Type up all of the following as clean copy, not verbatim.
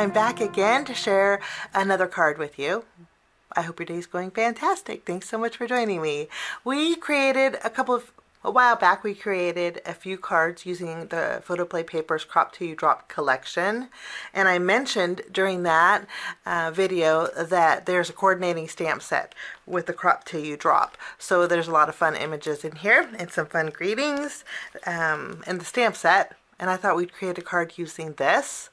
I'm back again to share another card with you. I hope your day's going fantastic. Thanks so much for joining me. A while back we created a few cards using the Photoplay Papers Crop Till You Drop collection, and I mentioned during that video that there's a coordinating stamp set with the Crop Till You Drop. So there's a lot of fun images in here and some fun greetings in the stamp set, and I thought we'd create a card using this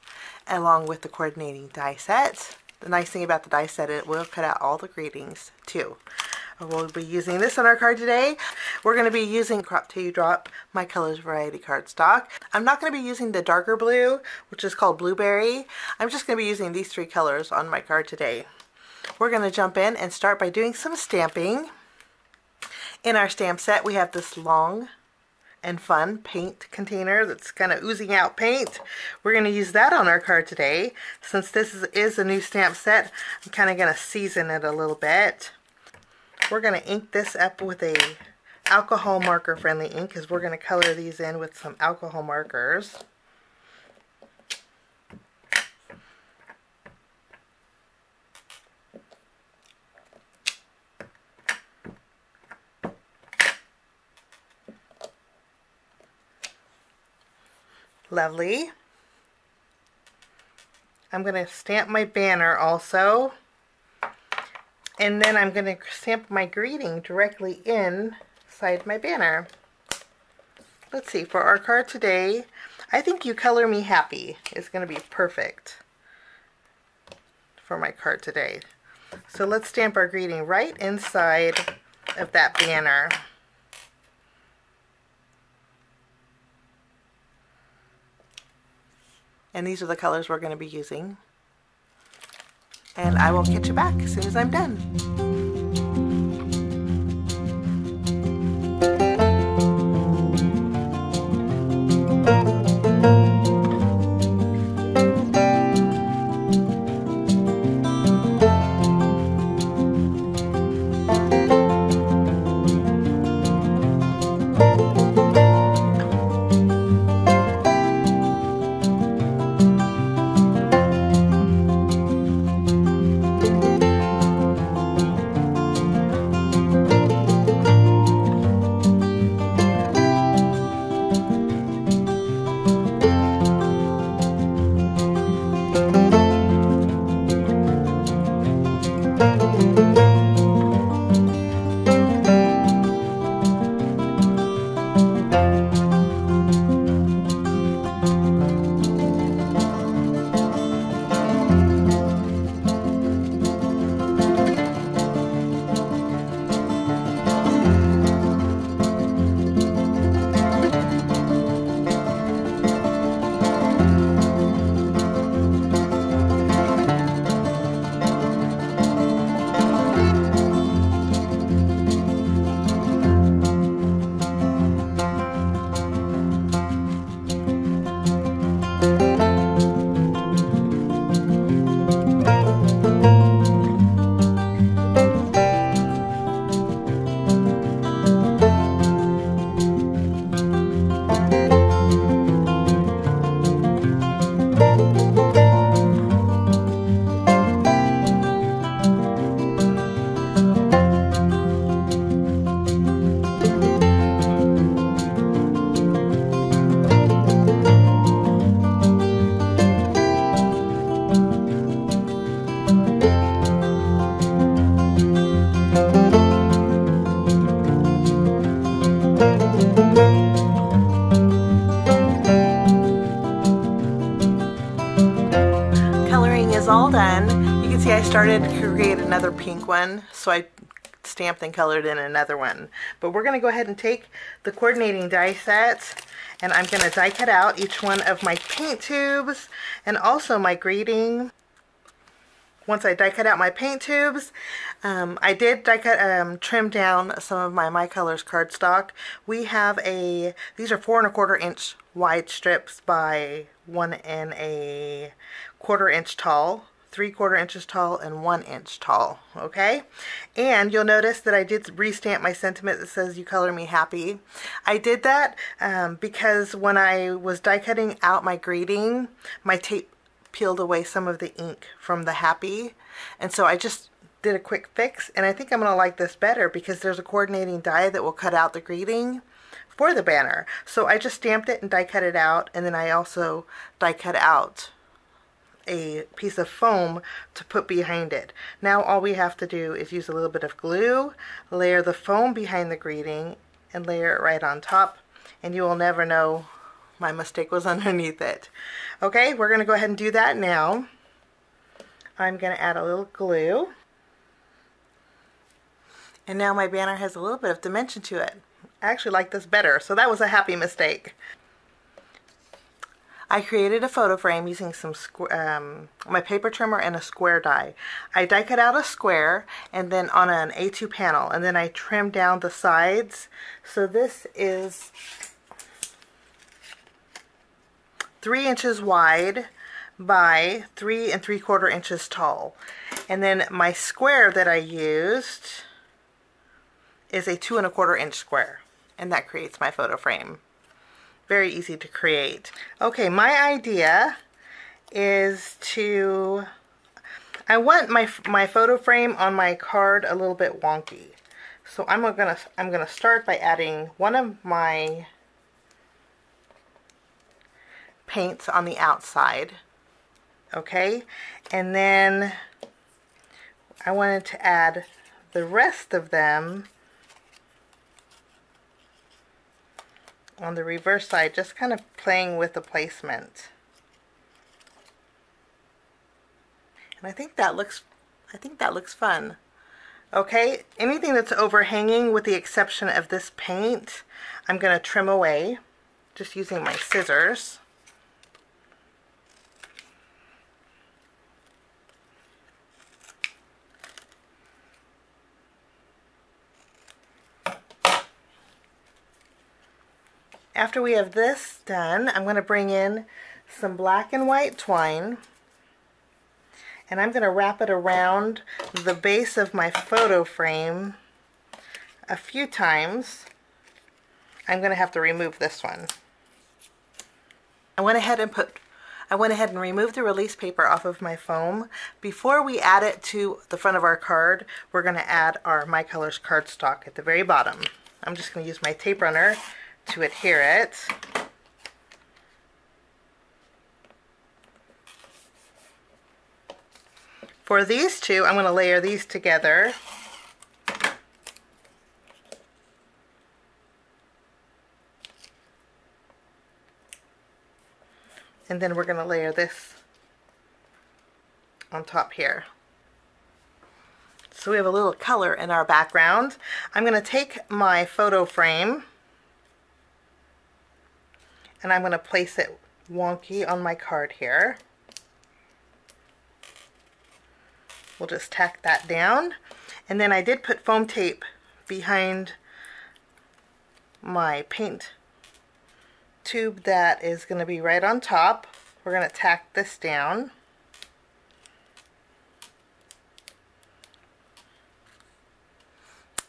along with the coordinating die set. The nice thing about the die set, it will cut out all the greetings too. We'll be using this on our card today. We're going to be using Crop Till You Drop My Colors Variety cardstock. I'm not going to be using the darker blue, which is called Blueberry. I'm just going to be using these three colors on my card today. We're going to jump in and start by doing some stamping. In our stamp set, we have this long and fun paint container that's kind of oozing out paint. We're going to use that on our card today. Since this is a new stamp set, I'm kind of going to season it a little bit. We're going to ink this up with a alcohol marker friendly ink because we're going to color these in with some alcohol markers. Lovely. I'm going to stamp my banner also. And then I'm going to stamp my greeting directly inside my banner. Let's see, for our card today, I think You Color Me Happy is going to be perfect for my card today. So let's stamp our greeting right inside of that banner. And these are the colors we're going to be using. And I will catch you back as soon as I'm done. All done. You can see I started to create another pink one, so I stamped and colored in another one. But we're going to go ahead and take the coordinating die set, and I'm going to die cut out each one of my paint tubes and also my greeting. Once I die cut out my paint tubes, I did die cut, trim down some of my Colors cardstock. We have these are 4 1/4 inch wide strips by 1 1/4 inch tall, 3/4 inches tall, and 1 inch tall. Okay, and you'll notice that I did restamp my sentiment that says "You Color Me Happy." I did that because when I was die cutting out my greeting, my tape peeled away some of the ink from the Happy, and so I just did a quick fix, and I think I'm going to like this better because there's a coordinating die that will cut out the greeting for the banner. So I just stamped it and die cut it out, and then I also die cut out a piece of foam to put behind it. Now all we have to do is use a little bit of glue, layer the foam behind the greeting, and layer it right on top, and you will never know my mistake was underneath it. Okay, we're going to go ahead and do that now. I'm going to add a little glue. And now my banner has a little bit of dimension to it. I actually like this better, so that was a happy mistake. I created a photo frame using some my paper trimmer and a square die. I die cut out a square and then on an A2 panel, and then I trimmed down the sides. So this is 3 inches wide by 3 3/4 inches tall. And then my square that I used is a 2 1/4 inch square, and that creates my photo frame. Very easy to create. Okay, my idea is I want my photo frame on my card a little bit wonky. So I'm gonna start by adding one of my paints on the outside. Okay, and then I wanted to add the rest of them on the reverse side, just kind of playing with the placement. And I think that looks fun. Okay, anything that's overhanging with the exception of this paint, I'm going to trim away just using my scissors. After we have this done, I'm going to bring in some black and white twine, and I'm going to wrap it around the base of my photo frame a few times. I'm going to have to remove this one. I went ahead and removed the release paper off of my foam. Before we add it to the front of our card, we're going to add our My Colors cardstock at the very bottom. I'm just going to use my tape runner to adhere it. For these two, I'm going to layer these together. And then we're going to layer this on top here. So we have a little color in our background. I'm going to take my photo frame and I'm going to place it wonky on my card here. We'll just tack that down. And then I did put foam tape behind my paint tube that is going to be right on top. We're going to tack this down.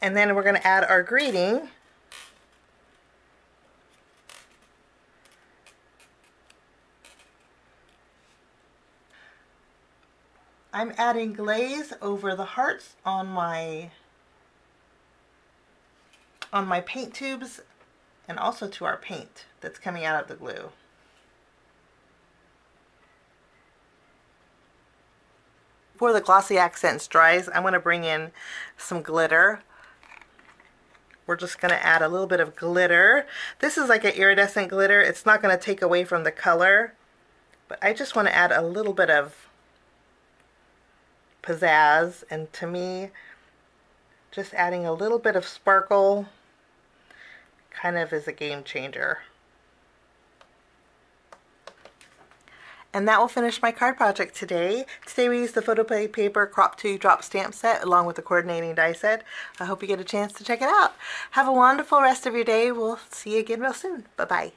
And then we're going to add our greeting. I'm adding glaze over the hearts on my paint tubes and also to our paint that's coming out of the glue. Before the Glossy Accents dries, I'm going to bring in some glitter. We're just going to add a little bit of glitter. This is like an iridescent glitter. It's not going to take away from the color, but I just want to add a little bit of pizzazz, and to me, just adding a little bit of sparkle kind of is a game changer. And that will finish my card project today. Today we used the Photoplay paper crop to drop stamp set along with the coordinating die set. I hope you get a chance to check it out. Have a wonderful rest of your day. We'll see you again real soon. Bye-bye.